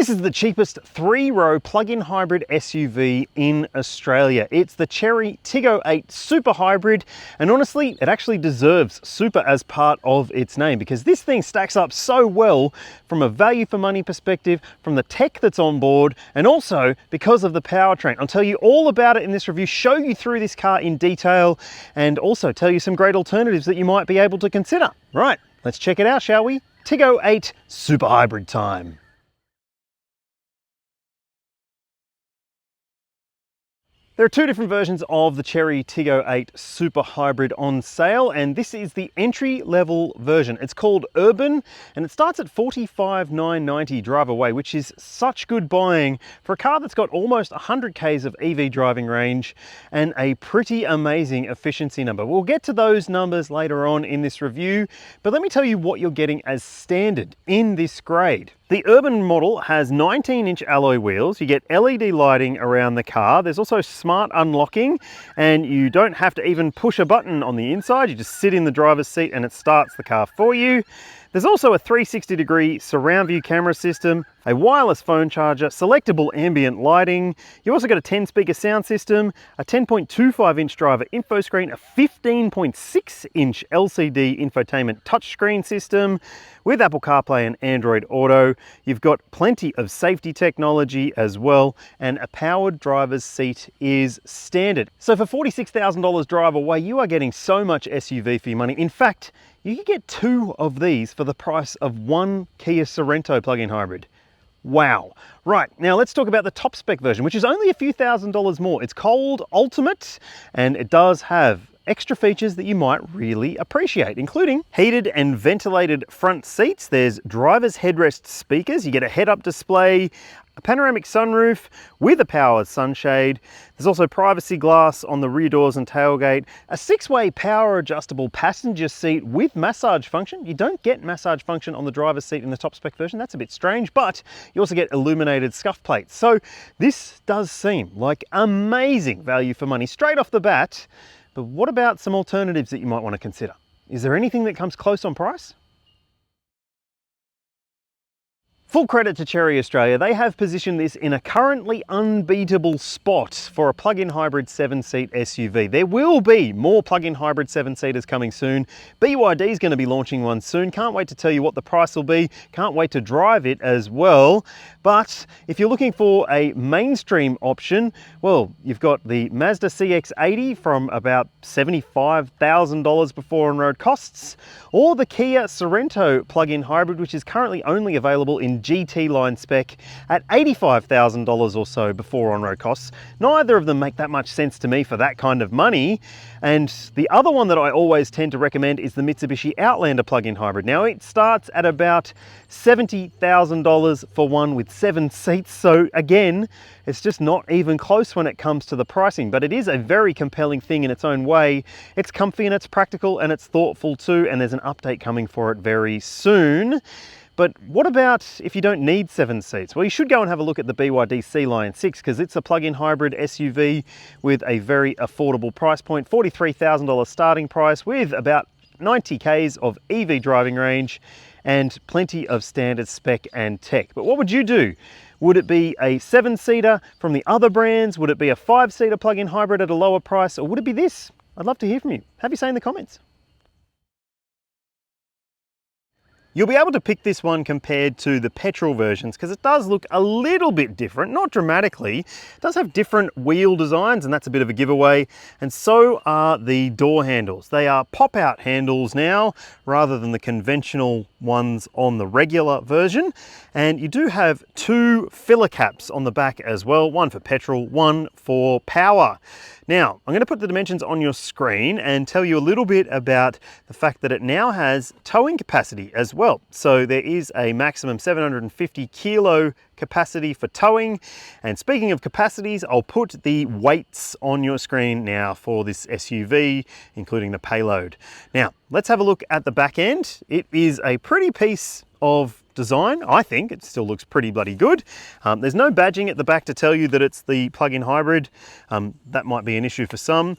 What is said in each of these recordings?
This is the cheapest three-row plug-in hybrid SUV in Australia. It's the Chery Tiggo 8 Super Hybrid, and honestly, it actually deserves Super as part of its name because this thing stacks up so well from a value for money perspective, from the tech that's on board, and also because of the powertrain. I'll tell you all about it in this review, show you through this car in detail, and also tell you some great alternatives that you might be able to consider. Right, let's check it out, shall we? Tiggo 8 Super Hybrid time. There are two different versions of the Chery Tiggo 8 Super Hybrid on sale, and this is the entry-level version. It's called Urban, and it starts at $45,990 drive away, which is such good buying for a car that's got almost 100 Ks of EV driving range and a pretty amazing efficiency number. We'll get to those numbers later on in this review, but let me tell you what you're getting as standard in this grade. The Urban model has 19-inch alloy wheels. You get LED lighting around the car. There's also smart unlocking, and you don't have to even push a button on the inside. You just sit in the driver's seat and it starts the car for you. There's also a 360-degree surround view camera system, a wireless phone charger, selectable ambient lighting. You also got a 10-speaker sound system, a 10.25-inch driver info screen, a 15.6-inch LCD infotainment touchscreen system with Apple CarPlay and Android Auto. You've got plenty of safety technology as well, and a powered driver's seat is standard. So for $46,000 drive away, you are getting so much SUV for your money. In fact, you can get two of these for the price of one Kia Sorento plug-in hybrid. Wow. Right, now let's talk about the top spec version, which is only a few $1,000s more. It's called Ultimate, and it does have extra features that you might really appreciate, including heated and ventilated front seats. There's driver's headrest speakers. You get a head-up display, a panoramic sunroof with a power sunshade. There's also privacy glass on the rear doors and tailgate, a 6-way power adjustable passenger seat with massage function. You don't get massage function on the driver's seat in the top spec version. That's a bit strange, but you also get illuminated scuff plates. So this does seem like amazing value for money straight off the bat. But what about some alternatives that you might want to consider? Is there anything that comes close on price? Full credit to Chery Australia. They have positioned this in a currently unbeatable spot for a plug-in hybrid 7-seat SUV. There will be more plug-in hybrid 7-seaters coming soon. BYD is going to be launching one soon. Can't wait to tell you what the price will be. Can't wait to drive it as well. But if you're looking for a mainstream option, well, you've got the Mazda CX-80 from about $75,000 before on-road costs, or the Kia Sorento plug-in hybrid, which is currently only available in GT line spec at $85,000 or so before on-road costs. Neither of them make that much sense to me for that kind of money. And the other one that I always tend to recommend is the Mitsubishi Outlander plug-in hybrid. Now it starts at about $70,000 for one with 7 seats. So again, it's just not even close when it comes to the pricing, but it is a very compelling thing in its own way. It's comfy and it's practical and it's thoughtful too, and there's an update coming for it very soon. But what about if you don't need 7 seats? Well, you should go and have a look at the BYD C-Line 6 because it's a plug-in hybrid SUV with a very affordable price point, $43,000 starting price with about 90 Ks of EV driving range and plenty of standard spec and tech. But what would you do? Would it be a 7-seater from the other brands? Would it be a 5-seater plug-in hybrid at a lower price? Or would it be this? I'd love to hear from you. Have your say in the comments. You'll be able to pick this one compared to the petrol versions because it does look a little bit different, not dramatically. It does have different wheel designs, and that's a bit of a giveaway. And so are the door handles. They are pop-out handles now rather than the conventional ones on the regular version. And you do have 2 filler caps on the back as well, one for petrol, one for power. Now, I'm going to put the dimensions on your screen and tell you a little bit about the fact that it now has towing capacity as well. So there is a maximum 750 kilo capacity for towing. And speaking of capacities, I'll put the weights on your screen now for this SUV, including the payload. Now, let's have a look at the back end. It is a pretty piece of design. I think it still looks pretty bloody good. There's no badging at the back to tell you that it's the plug-in hybrid. That might be an issue for some.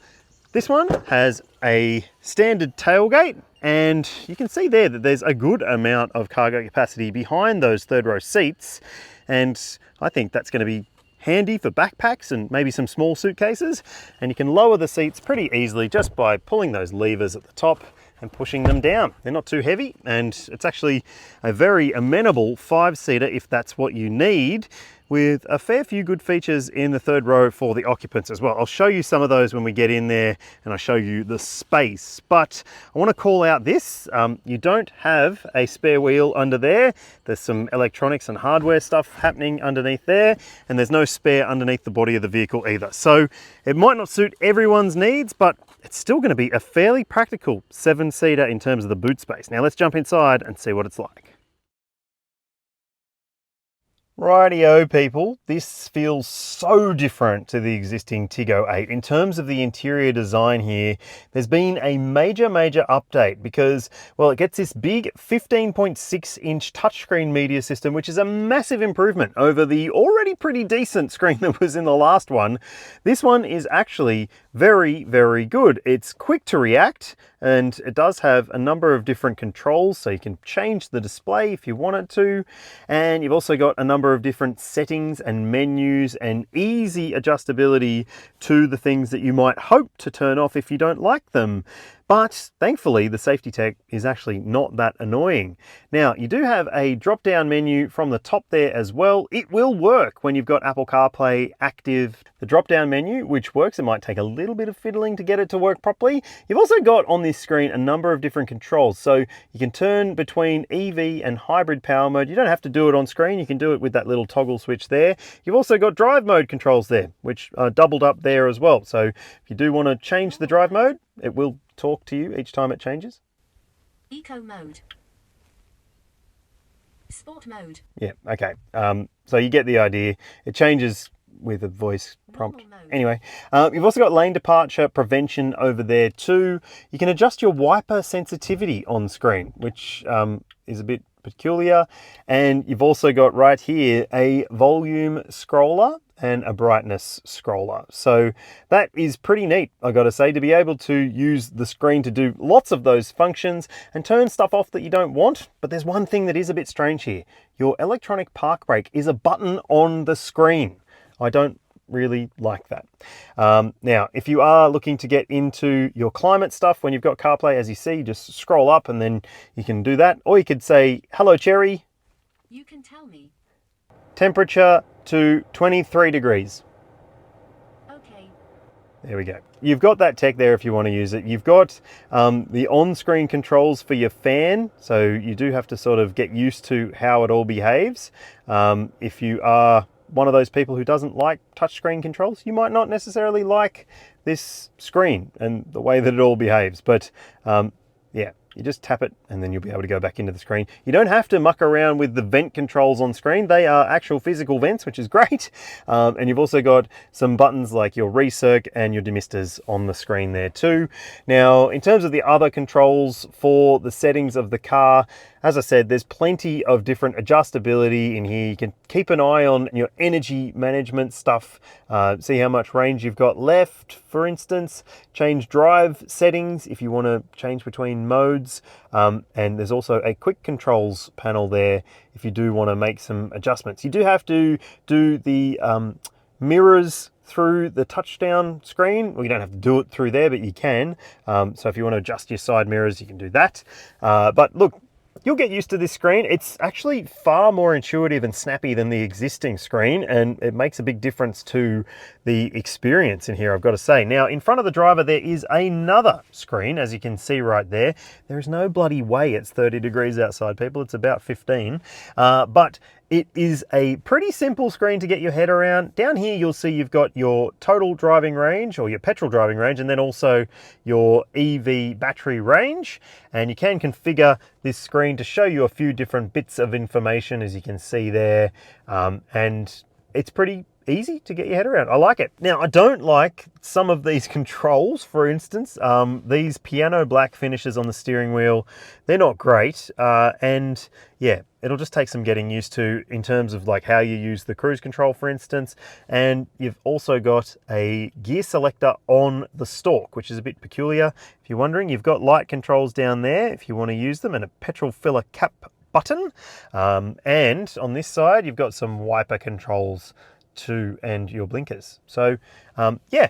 This one has a standard tailgate, and you can see there that there's a good amount of cargo capacity behind those third row seats. and I think that's going to be handy for backpacks and maybe some small suitcases. And you can lower the seats pretty easily just by pulling those levers at the top and pushing them down. They're not too heavy, and it's actually a very amenable 5-seater if that's what you need, with a fair few good features in the third row for the occupants as well. I'll show you some of those when we get in there and I'll show you the space. But I want to call out this, you don't have a spare wheel under there. There's some electronics and hardware stuff happening underneath there, and there's no spare underneath the body of the vehicle either. So it might not suit everyone's needs, but it's still going to be a fairly practical 7-seater in terms of the boot space. Now let's jump inside and see what it's like. Rightio people, this feels so different to the existing Tiggo 8. In terms of the interior design here, there's been a major update because, well, it gets this big 15.6-inch touchscreen media system, which is a massive improvement over the already pretty decent screen that was in the last one. This one is actually very good. It's quick to react, and it does have a number of different controls, so you can change the display if you wanted to, and you've also got a number of different settings and menus and easy adjustability to the things that you might hope to turn off if you don't like them. But thankfully, the safety tech is actually not that annoying. Now, you do have a drop-down menu from the top there as well. It will work when you've got Apple CarPlay active. The drop-down menu, which works, it might take a little bit of fiddling to get it to work properly. You've also got on this screen a number of different controls. So you can turn between EV and hybrid power mode. You don't have to do it on screen. You can do it with that little toggle switch there. You've also got drive mode controls there, which are doubled up there as well. So if you do want to change the drive mode, it will talk to you each time it changes. Eco mode. Sport mode. Yeah, okay. So you get the idea. It changes with a voice prompt. Anyway, you've also got lane departure prevention over there too. You can adjust your wiper sensitivity on screen, which is a bit peculiar. And you've also got right here a volume scroller and a brightness scroller. So that is pretty neat, I gotta say, to be able to use the screen to do lots of those functions and turn stuff off that you don't want. But there's one thing that is a bit strange here. Your electronic park brake is a button on the screen. I don't really like that. Now, if you are looking to get into your climate stuff when you've got CarPlay, as you see, just scroll up and then you can do that. Or you could say, hello, Chery. You can tell me. Temperature to 23 degrees. Okay. There we go. You've got that tech there if you want to use it. You've got the on-screen controls for your fan, so you do have to sort of get used to how it all behaves. If you are one of those people who doesn't like touchscreen controls, you might not necessarily like this screen and the way that it all behaves. But yeah, you just tap it and then you'll be able to go back into the screen. You don't have to muck around with the vent controls on screen. They are actual physical vents, which is great. And you've also got some buttons like your recirc and your demisters on the screen there too. Now, in terms of the other controls for the settings of the car, as I said, there's plenty of different adjustability in here. You can keep an eye on your energy management stuff, see how much range you've got left, for instance, change drive settings if you want to change between modes. And there's also a quick controls panel there if you do want to make some adjustments. You do have to do the mirrors through the touchdown screen. Well, you don't have to do it through there, but you can. So if you want to adjust your side mirrors, you can do that. But look, you'll get used to this screen. It's actually far more intuitive and snappy than the existing screen, and it makes a big difference to the experience in here, I've got to say. Now, in front of the driver, there is another screen, as you can see right there. There is no bloody way it's 30 degrees outside, people. It's about 15. But it is a pretty simple screen to get your head around. Down here, you'll see you've got your total driving range or your petrol driving range, and then also your EV battery range. And you can configure this screen to show you a few different bits of information, as you can see there. And it's pretty easy to get your head around. I like it. Now, I don't like some of these controls. For instance, these piano black finishes on the steering wheel, they're not great. And yeah, it'll just take some getting used to in terms of like how you use the cruise control, for instance. And you've also got a gear selector on the stalk, which is a bit peculiar. If you're wondering, you've got light controls down there if you want to use them, and a petrol filler cap button. And on this side, you've got some wiper controls too, and your blinkers. So yeah,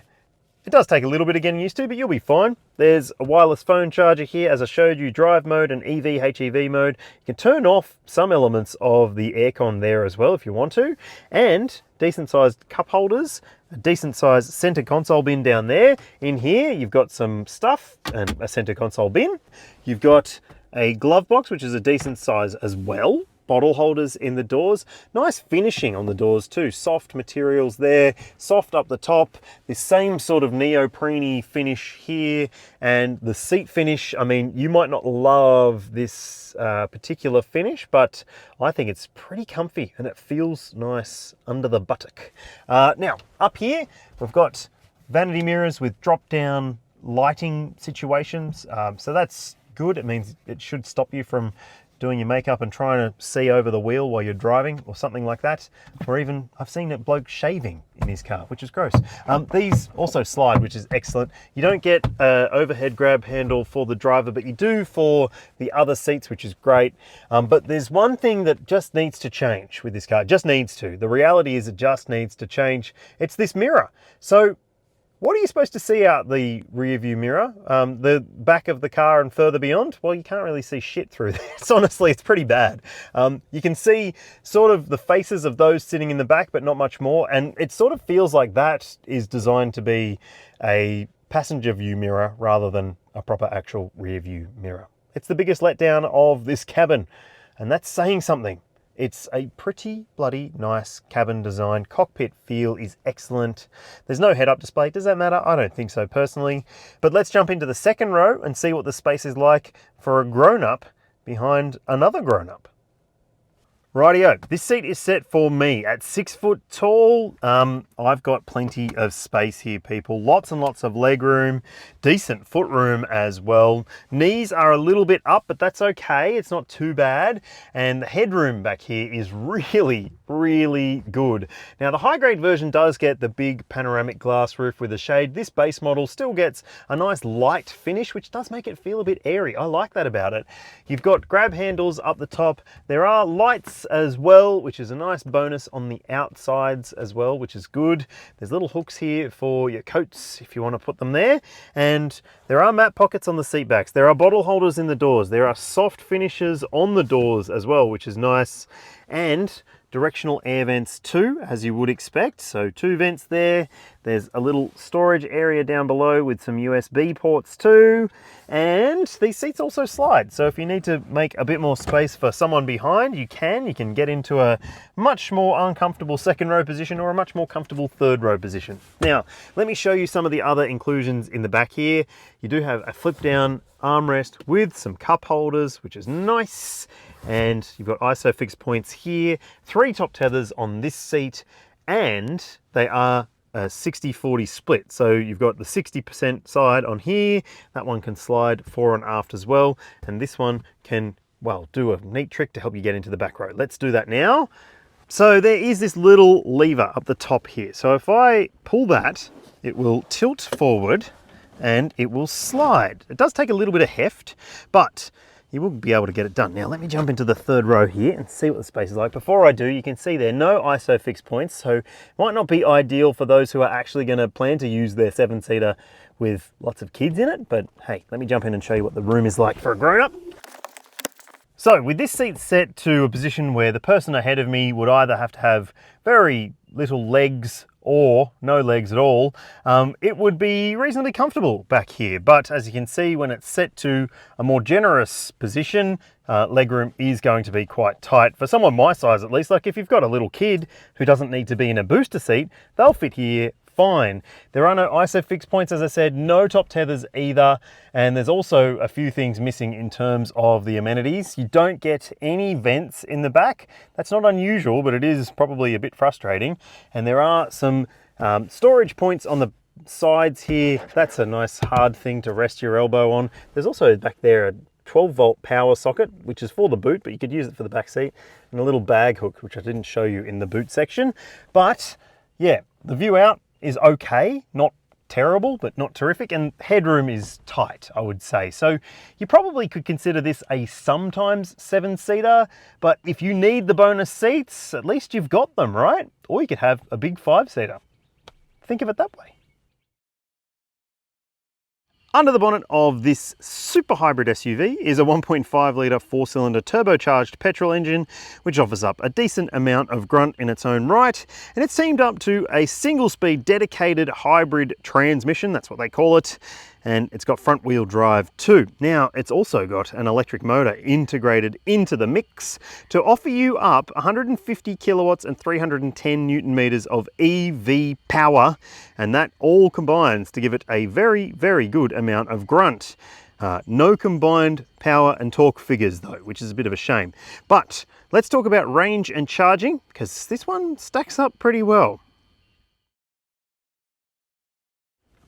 it does take a little bit of getting used to, but you'll be fine. There's a wireless phone charger here, as I showed you, drive mode and EV, HEV mode. You can turn off some elements of the aircon there as well if you want to, and decent sized cup holders, a decent sized center console bin down there. In here, you've got some stuff and a center console bin. You've got a glove box, which is a decent size as well. Bottle holders in the doors. Nice finishing on the doors too. Soft materials there, soft up the top. This same sort of neoprene finish here, and the seat finish. I mean, you might not love this particular finish, but I think it's pretty comfy and it feels nice under the buttock. Now, up here, we've got vanity mirrors with drop-down lighting situations. So that's good. It means it should stop you from doing your makeup and trying to see over the wheel while you're driving or something like that. Or even, I've seen a bloke shaving in his car, which is gross. These also slide, which is excellent. You don't get an overhead grab handle for the driver, but you do for the other seats, which is great. But there's one thing that just needs to change with this car. It just needs to. The reality is it just needs to change. It's this mirror. So what are you supposed to see out the rear view mirror? The back of the car and further beyond? Well, you can't really see shit through this. Honestly, it's pretty bad. You can see sort of the faces of those sitting in the back, but not much more. And it sort of feels like that is designed to be a passenger view mirror rather than a proper actual rear view mirror. It's the biggest letdown of this cabin, and that's saying something. It's a pretty bloody nice cabin design. Cockpit feel is excellent. There's no head-up display. Does that matter? I don't think so personally. But let's jump into the second row and see what the space is like for a grown-up behind another grown-up. Rightio, this seat is set for me at 6 foot tall. I've got plenty of space here, people. Lots and lots of leg room, decent foot room as well. Knees are a little bit up, but that's okay. It's not too bad. And the headroom back here is really, really good. Now, the high grade version does get the big panoramic glass roof with a shade. This base model still gets a nice light finish, which does make it feel a bit airy. I like that about it. You've got grab handles up the top. There are lights as well, which is a nice bonus on the outsides as well, which is good. There's little hooks here for your coats if you want to put them there. And there are map pockets on the seat backs. There are bottle holders in the doors. There are soft finishes on the doors as well, which is nice. And directional air vents too, as you would expect. So 2 vents there. There's a little storage area down below with some USB ports too. And these seats also slide. So if you need to make a bit more space for someone behind, you can. You can get into a much more uncomfortable second row position or a much more comfortable third row position. Now, let me show you some of the other inclusions in the back here. You do have a flip down armrest with some cup holders, which is nice. And you've got ISOFIX points here, 3 top tethers on this seat, and they are a 60-40 split. So you've got the 60% side on here. That one can slide fore and aft as well. And this one can, well, do a neat trick to help you get into the back row. Let's do that now. So there is this little lever up the top here. So if I pull that, it will tilt forward and it will slide. It does take a little bit of heft, but you will be able to get it done. Now let me jump into the third row here and see what the space is like. Before I do, you can see there no ISOFIX points, so it might not be ideal for those who are actually going to plan to use their 7-seater with lots of kids in it, but hey, let me jump in and show you what the room is like for a grown-up. So with this seat set to a position where the person ahead of me would either have to have very little legs or no legs at all, it would be reasonably comfortable back here. But as you can see, when it's set to a more generous position, legroom is going to be quite tight for someone my size at least. Like if you've got a little kid who doesn't need to be in a booster seat, they'll fit here fine. There are no ISOFIX points, as I said, no top tethers either, and there's also a few things missing in terms of the amenities. You don't get any vents in the back. That's not unusual, but it is probably a bit frustrating. And there are some storage points on the sides here. That's a nice hard thing to rest your elbow on. There's also back there a 12-volt power socket, which is for the boot, but you could use it for the back seat, and a little bag hook, which I didn't show you in the boot section. But yeah, the view out is okay, not terrible, but not terrific, and headroom is tight, I would say. So you probably could consider this a sometimes 7-seater, but if you need the bonus seats, at least you've got them, right? Or you could have a big 5-seater. Think of it that way. Under the bonnet of this super hybrid SUV is a 1.5 litre 4-cylinder turbocharged petrol engine, which offers up a decent amount of grunt in its own right, and it's teamed up to a single-speed dedicated hybrid transmission, that's what they call it, and it's got front-wheel drive too. Now, it's also got an electric motor integrated into the mix to offer you up 150 kilowatts and 310 newton meters of EV power, and that all combines to give it a very, very good amount of grunt. No combined power and torque figures though, which is a bit of a shame. But let's talk about range and charging, because this one stacks up pretty well.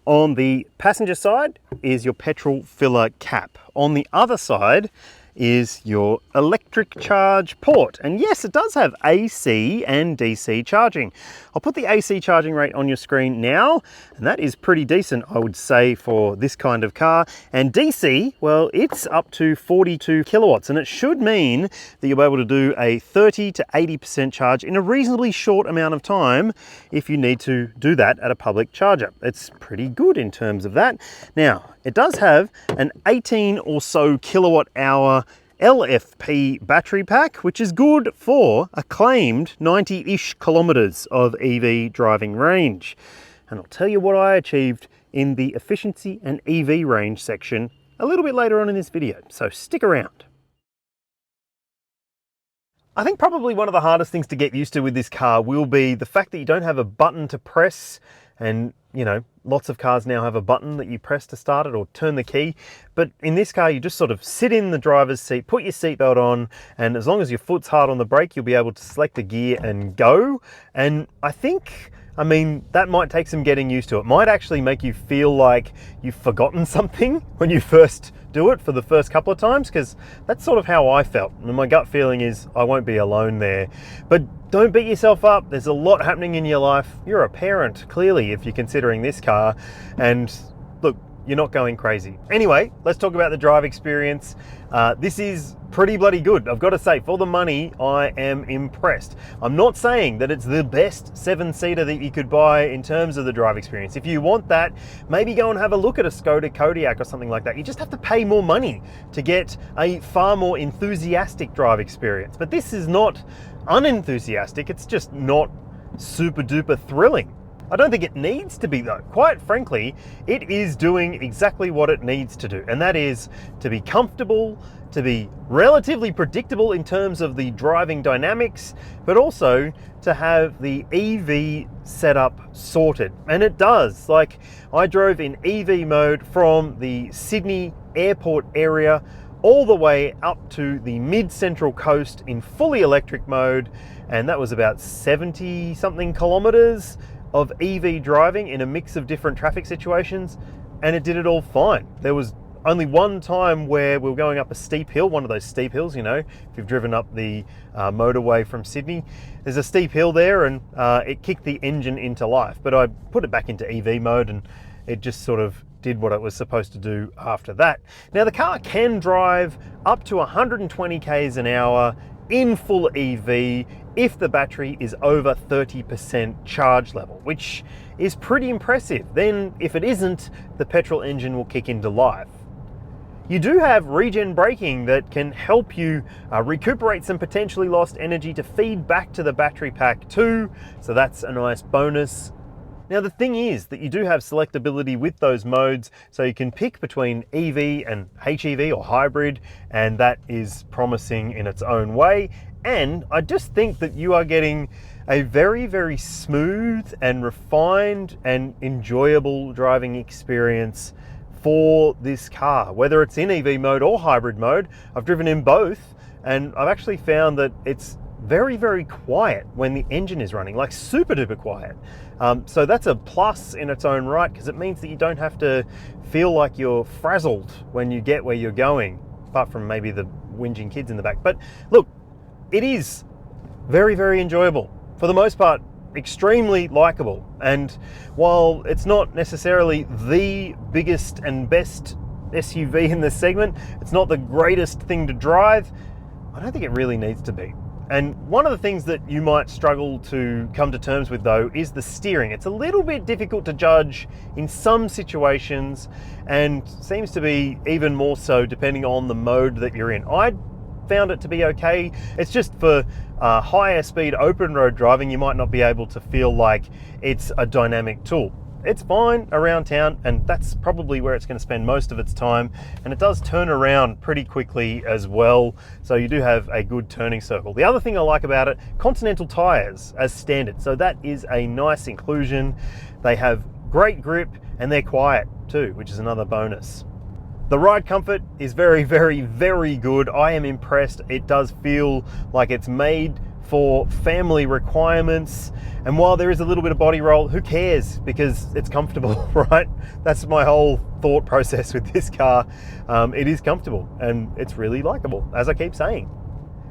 On the passenger side is your petrol filler cap. On the other side is your electric charge port. And yes, it does have AC and DC charging. I'll put the AC charging rate on your screen now, and that is pretty decent, I would say, for this kind of car. And DC, well, it's up to 42 kilowatts, and it should mean that you'll be able to do a 30 to 80% charge in a reasonably short amount of time if you need to do that at a public charger. It's pretty good in terms of that. Now, it does have an 18 or so kilowatt hour LFP battery pack, which is good for a claimed 90-ish kilometers of EV driving range. And I'll tell you what I achieved in the efficiency and EV range section a little bit later on in this video, so stick around. I think probably one of the hardest things to get used to with this car will be the fact that you don't have a button to press, and you know, lots of cars now have a button that you press to start it or turn the key. But in this car, you just sort of sit in the driver's seat, put your seatbelt on, and as long as your foot's hard on the brake, you'll be able to select the gear and go. And I think, I mean, that might take some getting used to. It might actually make you feel like you've forgotten something when you first do it for the first couple of times, because that's sort of how I felt. And my gut feeling is I won't be alone there. But don't beat yourself up. There's a lot happening in your life. You're a parent, clearly, if you're considering this car. And look, you're not going crazy. Anyway, let's talk about the drive experience. This is pretty bloody good. I've got to say, for the money, I am impressed. I'm not saying that it's the best 7-seater that you could buy in terms of the drive experience. If you want that, maybe go and have a look at a Skoda Kodiaq or something like that. You just have to pay more money to get a far more enthusiastic drive experience. But this is not unenthusiastic, it's just not super duper thrilling. I don't think it needs to be though. Quite frankly, it is doing exactly what it needs to do, and that is to be comfortable, to be relatively predictable in terms of the driving dynamics, but also to have the EV setup sorted. And it does. Like, I drove in EV mode from the Sydney airport area all the way up to the mid-central coast in fully electric mode, and that was about 70 something kilometers of EV driving in a mix of different traffic situations, and it did it all fine. There was only one time where we were going up a steep hill, one of those steep hills, you know, if you've driven up the motorway from Sydney, there's a steep hill there, and it kicked the engine into life. But I put it back into EV mode and it just sort of did what it was supposed to do after that. Now, the car can drive up to 120 k's an hour in full EV if the battery is over 30% charge level, which is pretty impressive. Then if it isn't, the petrol engine will kick into life. You do have regen braking that can help you recuperate some potentially lost energy to feed back to the battery pack too, so that's a nice bonus. Now, the thing is that you do have selectability with those modes, so you can pick between EV and HEV or hybrid, and that is promising in its own way. And I just think that you are getting a very, very smooth and refined and enjoyable driving experience for this car, whether it's in EV mode or hybrid mode. I've driven in both, and I've actually found that it's very, very quiet when the engine is running, like super duper quiet. So that's a plus in its own right, because it means that you don't have to feel like you're frazzled when you get where you're going, apart from maybe the whinging kids in the back. But look, it is very, very enjoyable. For the most part, extremely likable. And while it's not necessarily the biggest and best SUV in this segment, it's not the greatest thing to drive, I don't think it really needs to be. And one of the things that you might struggle to come to terms with though is the steering. It's a little bit difficult to judge in some situations and seems to be even more so depending on the mode that you're in. I found it to be okay. It's just for higher speed open road driving, you might not be able to feel like it's a dynamic tool. It's fine around town, and that's probably where it's going to spend most of its time, and it does turn around pretty quickly as well, so you do have a good turning circle. The other thing I like about it, Continental tires as standard, so that is a nice inclusion. They have great grip and they're quiet too, which is another bonus. The ride comfort is very, very, very good. I am impressed. It does feel like it's made for family requirements, and while there is a little bit of body roll, who cares, because it's comfortable, right? That's my whole thought process with this car. It is comfortable and it's really likable, as I keep saying.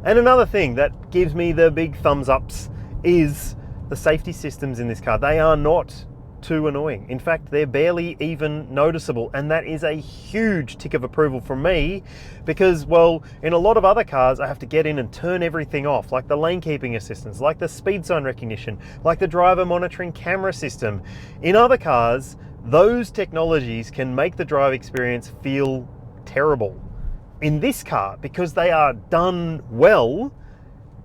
And another thing that gives me the big thumbs ups is the safety systems in this car. They are not too annoying. In fact, they're barely even noticeable, and that is a huge tick of approval from me, because, well, in a lot of other cars I have to get in and turn everything off, like the lane keeping assistance, like the speed sign recognition, like the driver monitoring camera system. In other cars, those technologies can make the drive experience feel terrible. In this car, because they are done well,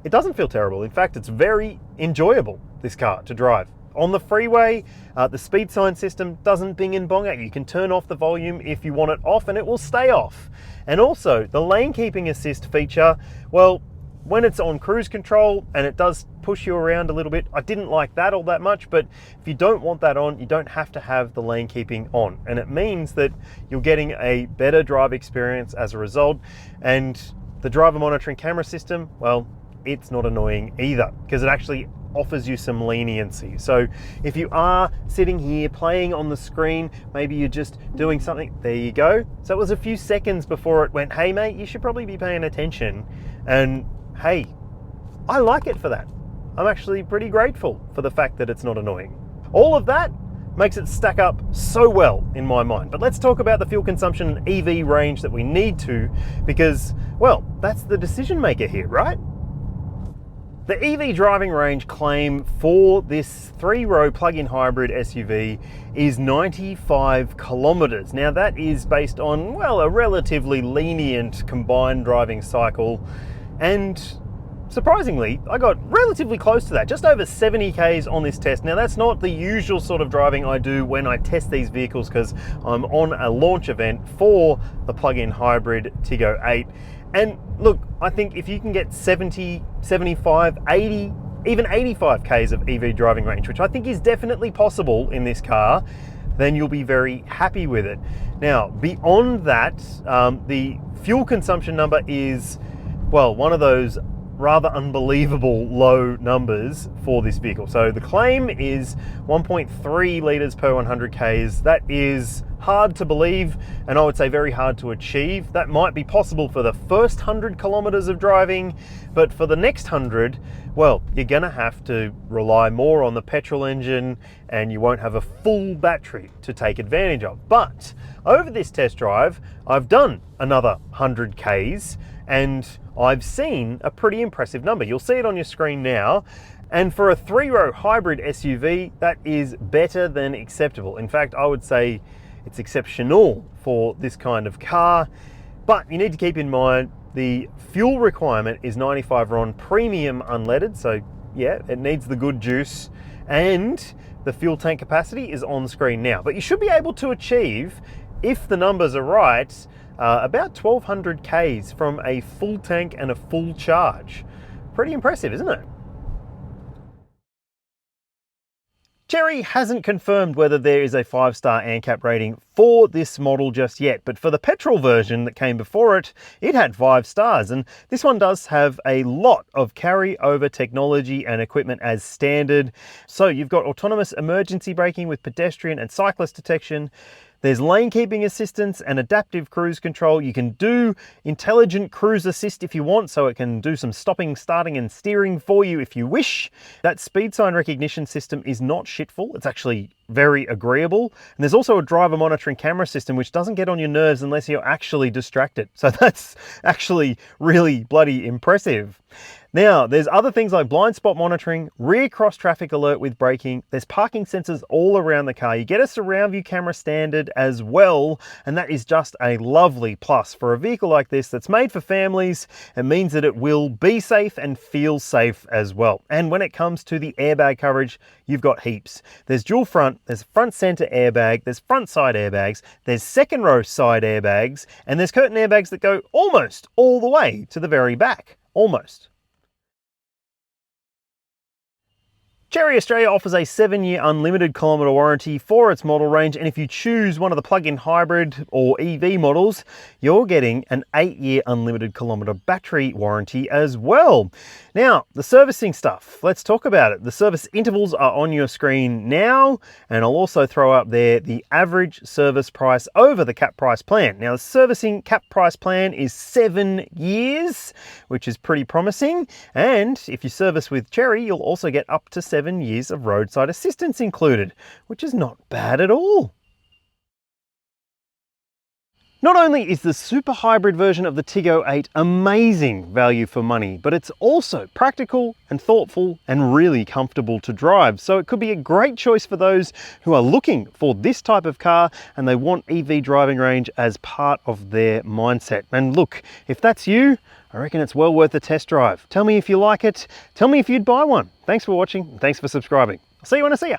it doesn't feel terrible. In fact, it's very enjoyable, this car, to drive. On the freeway, the speed sign system doesn't bing and bong at you. You can turn off the volume if you want it off and it will stay off. And also, the lane keeping assist feature, well, when it's on cruise control and it does push you around a little bit, I didn't like that all that much, but if you don't want that on, you don't have to have the lane keeping on. And it means that you're getting a better drive experience as a result. And the driver monitoring camera system, well, it's not annoying either, because it actually offers you some leniency. So if you are sitting here playing on the screen, maybe you're just doing something, there you go. So it was a few seconds before it went, hey mate, you should probably be paying attention. And hey, I like it for that. I'm actually pretty grateful for the fact that it's not annoying. All of that makes it stack up so well in my mind. But let's talk about the fuel consumption and EV range that we need to, because, well, that's the decision maker here, right? The EV driving range claim for this 3-row plug-in hybrid SUV is 95 kilometers. Now that is based on, well, a relatively lenient combined driving cycle, and surprisingly, I got relatively close to that, just over 70 Ks on this test. Now that's not the usual sort of driving I do when I test these vehicles, because I'm on a launch event for the plug-in hybrid Tiggo 8. And look, I think if you can get 70, 75, 80, even 85 Ks of EV driving range, which I think is definitely possible in this car, then you'll be very happy with it. Now, beyond that, the fuel consumption number is, well, one of those rather unbelievable low numbers for this vehicle. So the claim is 1.3 litres per 100 Ks. That is hard to believe, and I would say very hard to achieve. That might be possible for the first 100 kilometers of driving, but for the next 100, well, you're gonna have to rely more on the petrol engine, and you won't have a full battery to take advantage of. But over this test drive, I've done another 100 Ks, and I've seen a pretty impressive number. You'll see it on your screen now. And for a 3-row hybrid SUV, that is better than acceptable. In fact, I would say it's exceptional for this kind of car. But you need to keep in mind the fuel requirement is 95 RON premium unleaded. So yeah, it needs the good juice. And the fuel tank capacity is on screen now. But you should be able to achieve, if the numbers are right, about 1200 Ks from a full tank and a full charge. Pretty impressive, isn't it? Chery hasn't confirmed whether there is a 5-star ANCAP rating for this model just yet, but for the petrol version that came before it, it had 5 stars, and this one does have a lot of carry-over technology and equipment as standard. So you've got autonomous emergency braking with pedestrian and cyclist detection, There's lane keeping assistance and adaptive cruise control. You can do intelligent cruise assist if you want, so it can do some stopping, starting and steering for you if you wish. That speed sign recognition system is not shitful. It's actually very agreeable. And there's also a driver monitoring camera system which doesn't get on your nerves unless you're actually distracted. So that's actually really bloody impressive. Now, there's other things like blind spot monitoring, rear cross traffic alert with braking. There's parking sensors all around the car. You get a surround view camera standard as well, and that is just a lovely plus for a vehicle like this that's made for families. It means that it will be safe and feel safe as well. And when it comes to the airbag coverage, you've got heaps. There's dual front, there's front center airbag, there's front side airbags, there's second row side airbags, and there's curtain airbags that go almost all the way to the very back. Almost. Chery Australia offers a 7-year unlimited kilometre warranty for its model range, and if you choose one of the plug-in hybrid or EV models, you're getting an 8-year unlimited kilometre battery warranty as well. Now, the servicing stuff, let's talk about it. The service intervals are on your screen now, and I'll also throw up there the average service price over the cap price plan. Now, the servicing cap price plan is 7 years, which is pretty promising, and if you service with Chery, you'll also get up to 7 years of roadside assistance included, which is not bad at all. Not only is the super hybrid version of the Tiggo 8 amazing value for money, but it's also practical and thoughtful and really comfortable to drive. So it could be a great choice for those who are looking for this type of car and they want EV driving range as part of their mindset. And look, if that's you, I reckon it's well worth a test drive. Tell me if you like it. Tell me if you'd buy one. Thanks for watching. And thanks for subscribing. I'll see you when I see you.